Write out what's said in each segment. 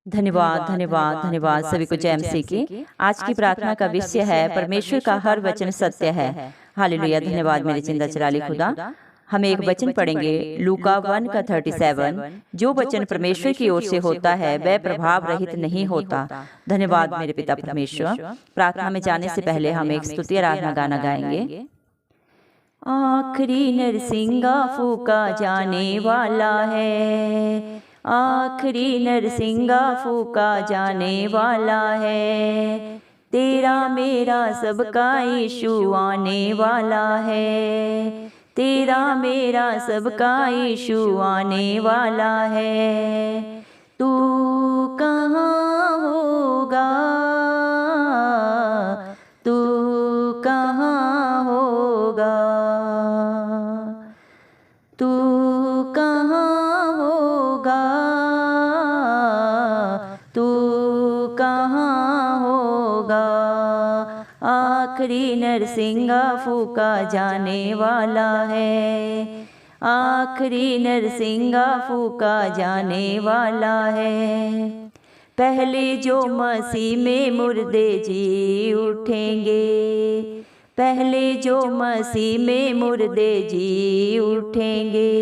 धन्यवाद, धन्यवाद, धन्यवाद सभी को जय मसीह की। आज की प्रार्थना का विषय है परमेश्वर का हर वचन सत्य है। हालेलुया, धन्यवाद मेरे जिंदा चलाली खुदा। हम एक वचन पढ़ेंगे लूका 1 का 37। जो वचन परमेश्वर की ओर से होता है वह प्रभाव रहित नहीं होता। धन्यवाद मेरे पिता परमेश्वर। प्रार्थना में जाने से पहले हम एक स्तुति आराधना गाना गाएंगे। आखिरी नरसिंगा फूका जाने वाला है, आखिरी नरसिंगा फूका जाने वाला है, तेरा मेरा सबका यीशु आने वाला है, तेरा मेरा सबका यीशु आने वाला है। तू कहाँ होगा, तू कहाँ होगा, तू कहाँ होगा, तू कहाँ होगा। आखिरी नरसिंगा फूका जाने वाला है, आखिरी नरसिंगा फूका जाने वाला है। पहले जो मसीह में मुर्दे जी उठेंगे, पहले जो मसीह में मुर्दे जी उठेंगे,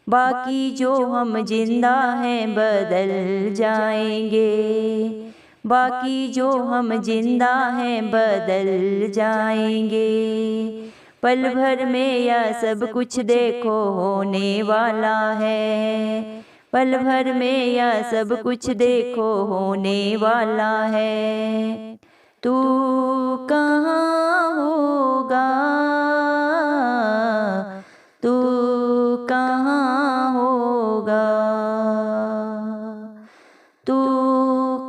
बाकी जो हम जिंदा हैं बदल जाएंगे, बाकी जो हम जिंदा हैं बदल जाएंगे। पल भर में यह सब कुछ देखो होने वाला है, पल भर में यह सब कुछ देखो होने वाला है। तू कहाँ होगा, तू कहाँ होगा, तू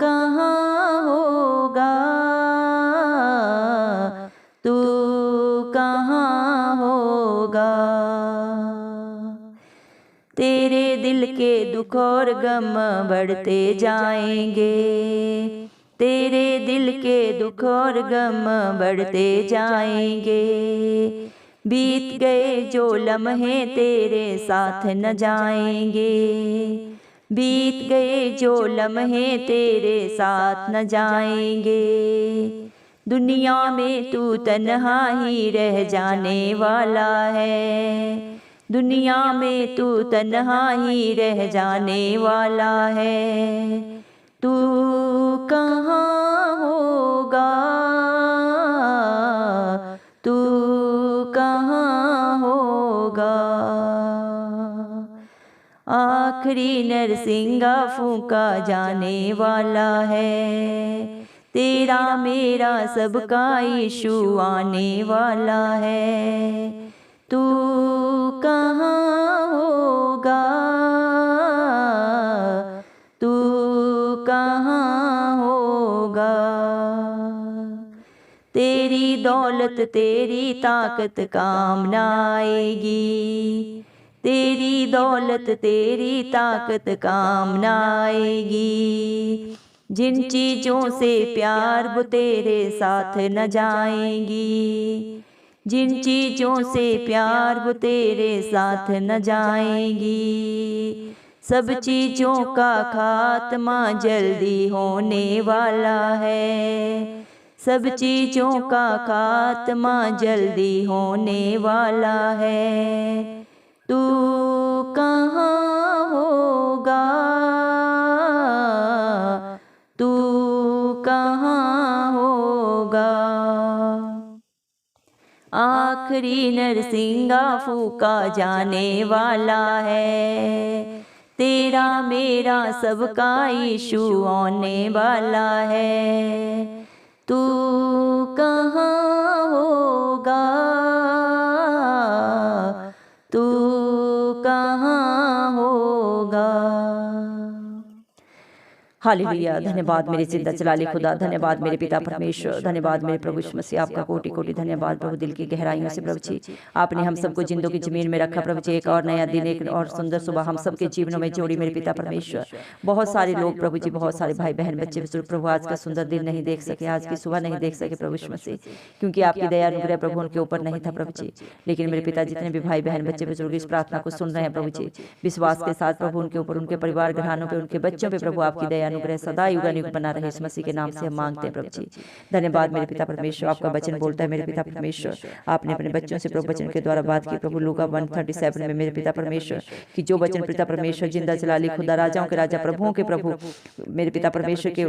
कहाँ होगा, तू कहाँ होगा। तेरे दिल के दुख और गम बढ़ते जाएंगे, तेरे दिल के दुख और गम बढ़ते जाएंगे। बीत गए जो लम्हे तेरे साथ न जाएंगे, बीत गए जो लम्हे तेरे साथ न जाएंगे। दुनिया में तू तन्हा ही रह जाने वाला है, दुनिया में तू तन्हा ही रह जाने वाला है। तू कहाँ होगा, तू कहाँ होगा। आखिरी नरसिंगा फूका जाने वाला है, तेरा मेरा सबका यीशु आने वाला है। तू कहाँ होगा, तू कहाँ होगा। तेरी दौलत तेरी ताकत काम न आएगी, तेरी दौलत तेरी ताकत काम न आएगी। जिन चीज़ों से प्यार वो तेरे साथ न जाएंगी, जिन चीज़ों से प्यार वो तेरे साथ न जाएंगी। सब चीज़ों का खात्मा जल्दी होने वाला है, सब चीज़ों का खात्मा जल्दी होने वाला है। तू कहाँ होगा, तू कहाँ होगा। आखिरी नरसिंगा फूका जाने वाला है, तेरा मेरा सबका यीशु आने वाला है। तू कहाँ होगा, तू कहाँ होगा। हालेलुया। धन्यवाद मेरे जिंदा जलाली खुदा, धन्यवाद मेरे पिता परमेश्वर, धन्यवाद मेरे प्रभु यीशु मसीह, आपका कोटि कोटि धन्यवाद प्रभु। दिल की गहराइयों से प्रभु जी आपने हम सबको जिंदों की जमीन में रखा प्रभु जी। एक और नया दिन, एक और सुंदर सुबह हम सबके जीवनों में जोड़ी मेरे पिता परमेश्वर। बहुत सारे लोग प्रभु जी, बहुत सारे भाई बहन बच्चे बुजुर्ग प्रभु आज का सुंदर दिन नहीं देख सके, आज की सुबह नहीं देख सके प्रभु यीशु मसीह, क्योंकि आपकी दया अनुग्रह प्रभु उनके ऊपर नहीं था प्रभु जी। लेकिन मेरे पिता जितने भी भाई बहन बच्चे बुजुर्ग इस प्रार्थना को सुन रहे हैं प्रभु जी, विश्वास के साथ प्रभु उनके ऊपर, उनके परिवार घरानों पे, उनके बच्चों पे प्रभु आपकी दया अनुग्रह सदा युग बना रहे, इस मसीह के नाम से हम मांगते हैं प्रभु जी। धन्यवाद मेरे पिता परमेश्वर। आपका वचन बोलता है मेरे पिता परमेश्वर, आपने अपने बच्चों से प्रभु वचन के द्वारा बात की प्रभु। लूका 1:37 में मेरे पिता परमेश्वर कि जो वचन पिता परमेश्वर जिंदा जलाली खुदा, राजाओं के राजा, प्रभुओं के प्रभु मेरे पिता परमेश्वर के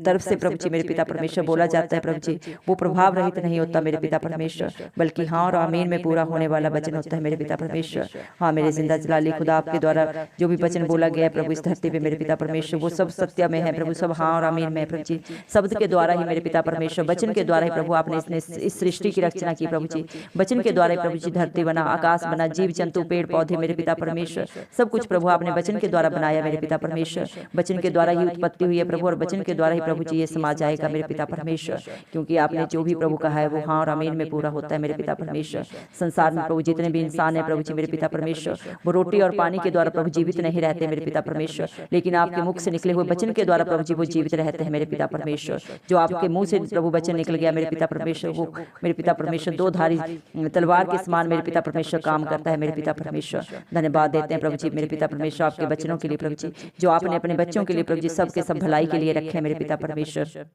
तरफ से प्रभु जी मेरे पिता परमेश्वर बोला जाता है प्रभु जी, वो प्रभाव रहित नहीं होता मेरे पिता परमेश्वर, बल्कि हाँ और आमीन में पूरा होने वाला वचन होता है मेरे पिता परमेश्वर। हाँ मेरे जिंदा जलाली खुदा, आपके द्वारा जो भी वचन बोला गया है प्रभु इस धरती पे मेरे पिता परमेश्वर, वो सब सत्य में है प्रभु, सब हाँ और आमीन में प्रभु जी। शब्द के द्वारा ही मेरे पिता परमेश्वर, वचन के द्वारा ही प्रभु आपने इस सृष्टि की रचना की प्रभु जी। वचन के द्वारा ही प्रभु जी धरती बना, आकाश बना, जीव जंतु, पेड़ पौधे मेरे पिता परमेश्वर, सब कुछ प्रभु आपने वचन के द्वारा बनाया मेरे पिता परमेश्वर। वचन के द्वारा ही उत्पत्ति हुई है प्रभु, और वचन के द्वारा ही प्रभु जी ये समाज आएगा मेरे पिता परमेश्वर, क्योंकि आपने जो भी प्रभु कहा है वो हाँ और आमीन में पूरा होता है मेरे पिता परमेश्वर। संसार में प्रभु जितने भी इंसान है प्रभु जी मेरे पिता परमेश्वर, वो रोटी और पानी के द्वारा प्रभु जीवित नहीं रहते मेरे पिता परमेश्वर, लेकिन आपके मुख से निकले हुए वचन के द्वारा प्रभु जी वो जीवित रहते हैं मेरे पिता परमेश्वर। जो आपके मुंह से प्रभु वचन निकल गया मेरे पिता परमेश्वर, वो मेरे पिता परमेश्वर दो धारी तलवार के समान मेरे पिता परमेश्वर काम करता है मेरे पिता परमेश्वर। धन्यवाद देते हैं प्रभु जी मेरे पिता परमेश्वर आपके वचनों के लिए प्रभु जी, जो आपने अपने बच्चों के लिए प्रभु जी सबके सब भलाई के लिए रखे मेरे पिता परमेश्वर।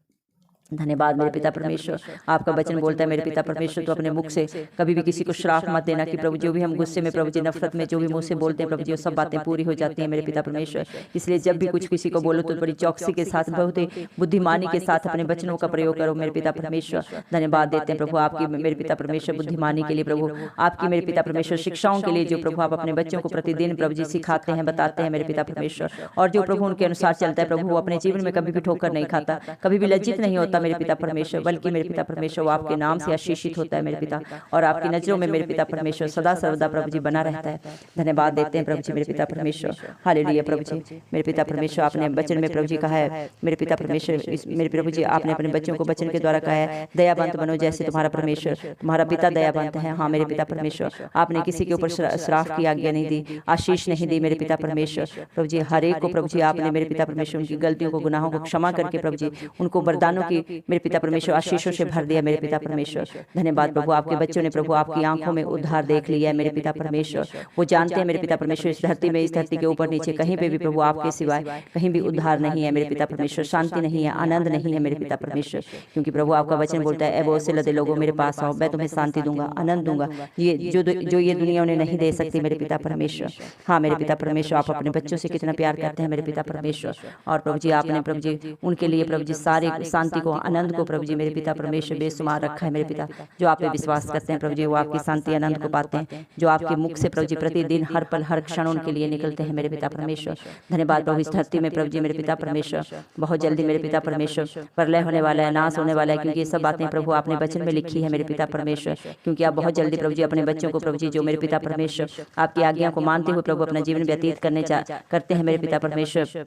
धन्यवाद मेरे पिता परमेश्वर। आपका वचन बोलता है मेरे पिता परमेश्वर, तो अपने मुख से कभी भी किसी को श्राप मत देना कि प्रभु जो भी हम गुस्से में प्रभु जी, नफरत में जो भी मुंह से बोलते हैं प्रभु जी, वो सब बातें पूरी हो जाती हैं मेरे पिता परमेश्वर। इसलिए जब भी कुछ किसी को बोलो तो बड़ी चौकसी के साथ, बहुत ही बुद्धिमानी के साथ अपने वचनों का प्रयोग करो मेरे पिता परमेश्वर। धन्यवाद देते हैं प्रभु आपकी मेरे पिता परमेश्वर बुद्धिमानी के लिए प्रभु, आपकी मेरे पिता परमेश्वर शिक्षाओं के लिए, जो प्रभु आप अपने बच्चों को प्रतिदिन प्रभु जी सिखाते हैं, बताते हैं मेरे पिता परमेश्वर, और जो प्रभु उनके अनुसार चलता है प्रभु, वो अपने जीवन में कभी भी ठोकर नहीं खाता, कभी भी लज्जित नहीं होता मेरे पिता परमेश्वर, बल्कि मेरे पिता परमेश्वर वो आपके नाम से आशीषित होता है मेरे पिता, और आपकी नजरों में मेरे पिता परमेश्वर सदा सर्वदा प्रभु जी बना रहता है। धन्यवाद देते हैं प्रभु जी मेरे पिता परमेश्वर। हालेलुया प्रभु जी मेरे पिता परमेश्वर, आपने वचन में प्रभु जी कहा है मेरे पिता परमेश्वर, मेरे प्रभु जी आपने अपने बच्चों को वचन के द्वारा कहा है दयावंत बनो जैसे तुम्हारा परमेश्वर, तुम्हारा पिता दयावंत है। हाँ मेरे पिता परमेश्वर, आपने किसी के ऊपर श्राप की आज्ञा नहीं दी, आशीष नहीं दी मेरे पिता परमेश्वर। प्रभु जी हर एक को प्रभु जी आपने मेरे पिता परमेश्वर उनकी गलतियों को, गुनाहों को क्षमा करके प्रभु जी उनको वरदानों की मेरे पिता परमेश्वर आशीषों से भर दिया मेरे पिता परमेश्वर। धन्यवाद प्रभु, आपके बच्चों ने प्रभु आपकी आंखों में उद्धार देख लिया है मेरे पिता परमेश्वर। वो जानते हैं मेरे पिता परमेश्वर इस धरती के ऊपर नीचे कहीं पे भी प्रभु आपके सिवाय कहीं भी उद्धार नहीं है मेरे पिता परमेश्वर, शांति नहीं है, आनंद नहीं है मेरे पिता परमेश्वर, क्योंकि प्रभु आपका वचन बोलता है बहुत से लदे लोगों मेरे पास आओ, मैं तुम्हें शांति दूंगा, आनंद दूंगा, ये जो ये दुनिया उन्हें नहीं दे सकती मेरे पिता परमेश्वर। हाँ मेरे पिता परमेश्वर, आप अपने बच्चों से कितना प्यार करते हैं मेरे पिता परमेश्वर, और प्रभु जी आपने प्रभु जी उनके लिए प्रभु जी सारी शांति को, आनंद को प्रभु जी मेरे पिता परमेश्वर बेशुमार रखा है मेरे पिता। जो आप पे विश्वास करते हैं प्रभु जी वो आपकी शांति आनंद को पाते हैं, जो आपके मुख से प्रभु जी प्रतिदिन हर पल हर क्षण उनके लिए निकलते हैं मेरे पिता परमेश्वर। धन्यवाद प्रभु, इस धरती में प्रभु जी मेरे पिता परमेश्वर बहुत जल्दी मेरे पिता परमेश्वर प्रलय होने वाला है, नाश होने वाला है, क्योंकि ये सब बातें प्रभु आपने वचन में लिखी है मेरे पिता परमेश्वर। क्योंकि आप बहुत जल्दी प्रभु जी अपने बच्चों को प्रभु जी जो मेरे पिता परमेश्वर आपकी आज्ञा को मानते हुए प्रभु अपना जीवन व्यतीत करते हैं मेरे पिता परमेश्वर,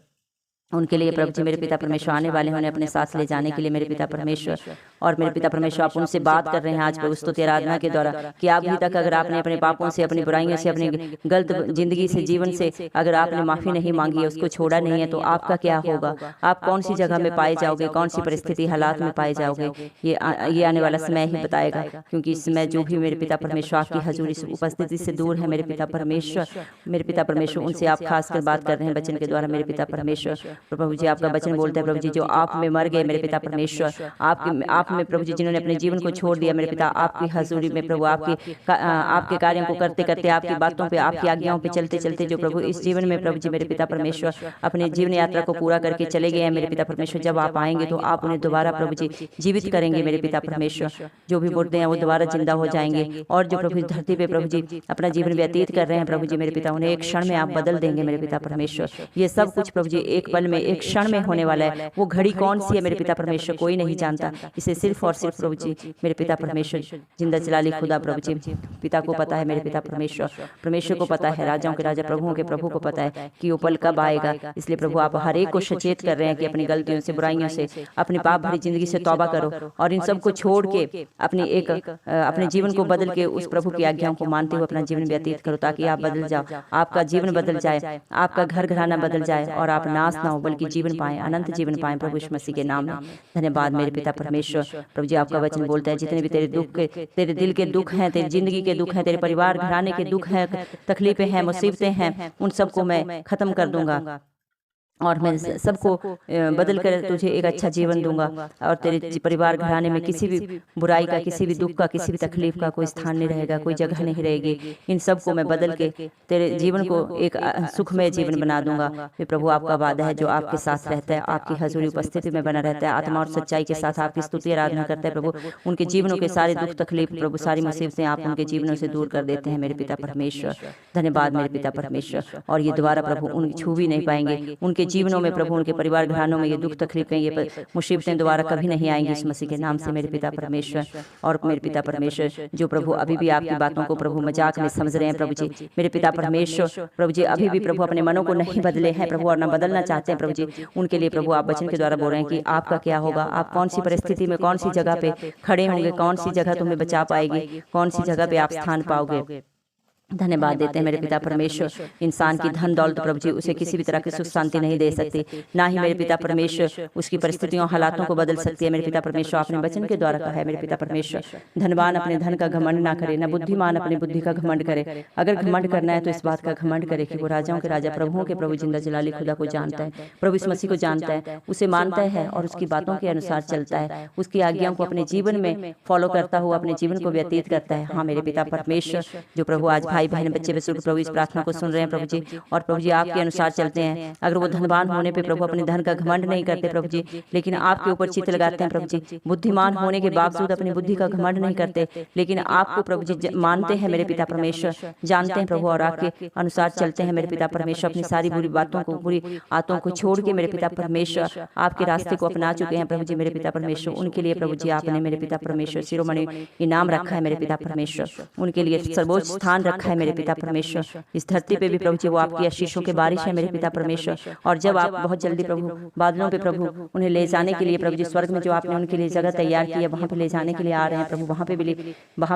उनके लिए प्रभु जी मेरे पिता परमेश्वर आने वाले हैं, उन्हें अपने साथ ले जाने के लिए मेरे पिता परमेश्वर। और मेरे पिता परमेश्वर आप उनसे बात कर रहे हैं आज प्रभु स्तुति आराधना के द्वारा कि आप अभी तक अगर आपने अपने पापों से, अपनी बुराइयों से, अपनी गलत जिंदगी से, जीवन से अगर आपने माफी नहीं मांगी है, उसको छोड़ा नहीं है, तो आपका क्या होगा? आप कौन सी जगह में पाए जाओगे, कौन सी परिस्थिति हालात में पाए जाओगे, ये आने वाला समय ही बताएगा। क्योंकि इस समय जो भी मेरे पिता परमेश्वर आपकी हजूरी से, उपस्थिति से दूर है मेरे पिता परमेश्वर, मेरे पिता परमेश्वर उनसे आप खासकर बात कर रहे हैं वचन के द्वारा मेरे पिता परमेश्वर। प्रभु जी आपका वचन बोलता है प्रभु जी जो आप में मर गए मेरे पिता परमेश्वर, आप में प्रभु जी जिन्होंने अपने जीवन को छोड़ दिया मेरे पिता, आपकी हजूरी में प्रभु आपके कार्यों को करते करते, आपकी बातों पे, आपकी आज्ञाओं पे चलते चलते जो प्रभु इस जीवन में प्रभु जी मेरे पिता परमेश्वर अपने जीवन यात्रा को पूरा करके चले गए हैं मेरे पिता परमेश्वर। जब आप आएंगे तो आप उन्हें दोबारा प्रभु जी जीवित करेंगे मेरे पिता परमेश्वर। जो भी मुर्दे हैं वो दोबारा जिंदा हो जाएंगे, और जो प्रभु इस धरती पे प्रभु जी अपना जीवन व्यतीत कर रहे हैं प्रभु जी मेरे पिता, उन्हें एक क्षण में आप बदल देंगे मेरे पिता परमेश्वर। ये सब कुछ प्रभु जी एक पल पल में, एक क्षण में होने वाला है। वो घड़ी कौन सी है मेरे पिता परमेश्वर, कोई नहीं जानता। इसे सिर्फ और सिर्फ प्रभु जी मेरे पिता परमेश्वर जिंदा जलाली खुदा प्रभु जी पिता को पता है। मेरे पिता परमेश्वर को पता है, राजाओं के राजा प्रभुओं के प्रभु को पता है कि वो पल कब आएगा। इसलिए प्रभु आप हर एक को सचेत कर रहे हैं कि अपनी गलतियों से, बुराइयों से, अपनी पाप भरी जिंदगी से तौबा करो और इन सब को छोड़ के अपने जीवन को बदल के उस प्रभु की आज्ञाओं को मानते हुए अपना जीवन व्यतीत करो, ताकि आप बदल जाओ, आपका जीवन बदल जाए, आपका घर घराना बदल जाए और आप नाश ना हो बल्कि जीवन पाएं, अनंत जीवन पाएं प्रभु यीशु मसीह के नाम में। धन्यवाद मेरे पिता परमेश्वर। प्रभु जी आपका वचन बोलता है जितने भी तेरे दुख के, तेरे दिल के दुख हैं, तेरी जिंदगी के दुख हैं, तेरे परिवार घराने के दुख हैं, तकलीफें हैं, मुसीबतें हैं, उन सबको मैं खत्म कर दूंगा और मैं सबको बदल कर तुझे एक अच्छा जीवन दूंगा और तेरे परिवार घराने में किसी भी बुराई का, किसी भी दुख का, किसी भी तकलीफ का कोई स्थान नहीं रहेगा, कोई जगह नहीं रहेगी। इन सबको मैं बदल के तेरे जीवन को एक सुखमय जीवन बना दूंगा। फिर प्रभु आपका वादा है जो आपके साथ रहता है, आपकी हजूरी उपस्थिति में बना रहता है, आत्मा और सच्चाई के साथ आपकी स्तुति आराधना करता है प्रभु। उनके जीवनों के सारे दुख तकलीफ प्रभु, सारी मुसीबतें आप उनके जीवनों से दूर कर देते हैं मेरे पिता परमेश्वर। धन्यवाद मेरे पिता परमेश्वर। और ये दोबारा प्रभु उन छू भी नहीं पाएंगे, उनके जीवनों में प्रभु, उनके परिवार घरानों में ये दुख तकलीफें, ये मुसीबतें दोबारा कभी नहीं आएंगी इस मसीह के नाम से मेरे पिता परमेश्वर। और मेरे पिता परमेश्वर जो प्रभु अभी भी आपकी बातों को प्रभु मजाक में समझ रहे हैं प्रभु जी, मेरे पिता परमेश्वर प्रभु जी अभी भी प्रभु अपने मनों को नहीं बदले हैं प्रभु और न बदलना चाहते हैं प्रभु जी, उनके लिए प्रभु आप वचन के द्वारा बोल रहे हैं कि आपका क्या होगा, आप कौन सी परिस्थिति में, कौन सी जगह पे खड़े होंगे, कौन सी जगह तुम्हें बचा पाएगी, कौन सी जगह पे आप स्थान पाओगे। धन्यवाद देते हैं मेरे पिता परमेश्वर। इंसान की धन दौलत प्रभु जी उसे किसी भी तरह की सुख शांति नहीं दे सकती, ना ही मेरे पिता परमेश्वर उसकी परिस्थितियों हालातों को बदल सकती है मेरे पिता परमेश्वर। आपने वचन के द्वारा कहा है मेरे पिता परमेश्वर, धनवान अपने धन का घमंड ना करे, न बुद्धिमान अपनी बुद्धि का घमंड करे। अगर घमंड करना है तो इस बात का घमंड करे कि वो राजाओं के राजा प्रभुओं के प्रभु जिंदा जलाली खुदा को जानता है, प्रभु इस मसीह को जानता है, उसे मानता है और उसकी बातों के अनुसार चलता है, उसकी आज्ञाओं को अपने जीवन में फॉलो करता हुआ अपने जीवन को व्यतीत करता है। हाँ मेरे पिता परमेश्वर जो प्रभु आज भाई बहन बच्चे बुजुर्ग प्रभु इस प्रार्थना को सुन रहे हैं प्रभु जी और प्रभु जी आपके अनुसार चलते हैं। अगर वो धनवान होने पे प्रभु अपने धन का घमंड नहीं करते प्रभु जी, लेकिन आपके ऊपर चित्त लगाते हैं प्रभु जी, बुद्धिमान होने के बावजूद अपनी बुद्धि का घमंड नहीं करते, लेकिन आपको प्रभु जी मानते हैं मेरे पिता परमेश्वर, जानते हैं प्रभु और आपके अनुसार चलते हैं मेरे पिता परमेश्वर। अपनी सारी बुरी बातों को, बुरी आदतों को छोड़ के मेरे पिता परमेश्वर आपके रास्ते को अपना चुके हैं प्रभु जी मेरे पिता परमेश्वर। उनके लिए प्रभु जी आपने मेरे पिता परमेश्वर शिरोमणि इनाम रखा है मेरे पिता परमेश्वर, उनके लिए सर्वोच्च स्थान रखा है मेरे पिता परमेश्वर। इस धरती पे भी प्रभु जी वो आपकी आशीषों की बारिश है मेरे पिता परमेश्वर। और जब आप बहुत जल्दी प्रभु बादलों पे प्रभु उन्हें ले जाने के लिए प्रभु जी स्वर्ग में जो आपने उनके लिए जगह तैयार की है वहाँ पे ले जाने के लिए आ रहे हैं प्रभु, वहाँ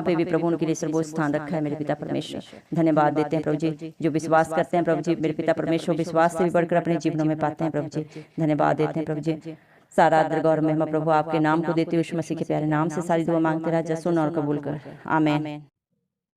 पे भी प्रभु उनके लिए सर्वोच्च स्थान रखा है मेरे पिता परमेश्वर। धन्यवाद देते हैं प्रभु जी जो विश्वास करते हैं प्रभु जी मेरे पिता परमेश्वर, विश्वास से भी बढ़कर अपने जीवनों में पाते हैं प्रभु जी। धन्यवाद देते हैं प्रभु जी। सारा आदर गौर महिमा प्रभु आपके नाम को देते हुए मसीह के प्यारे नाम से सारी दुआ मांगते रहा, सुन और कबूल कर, आमीन।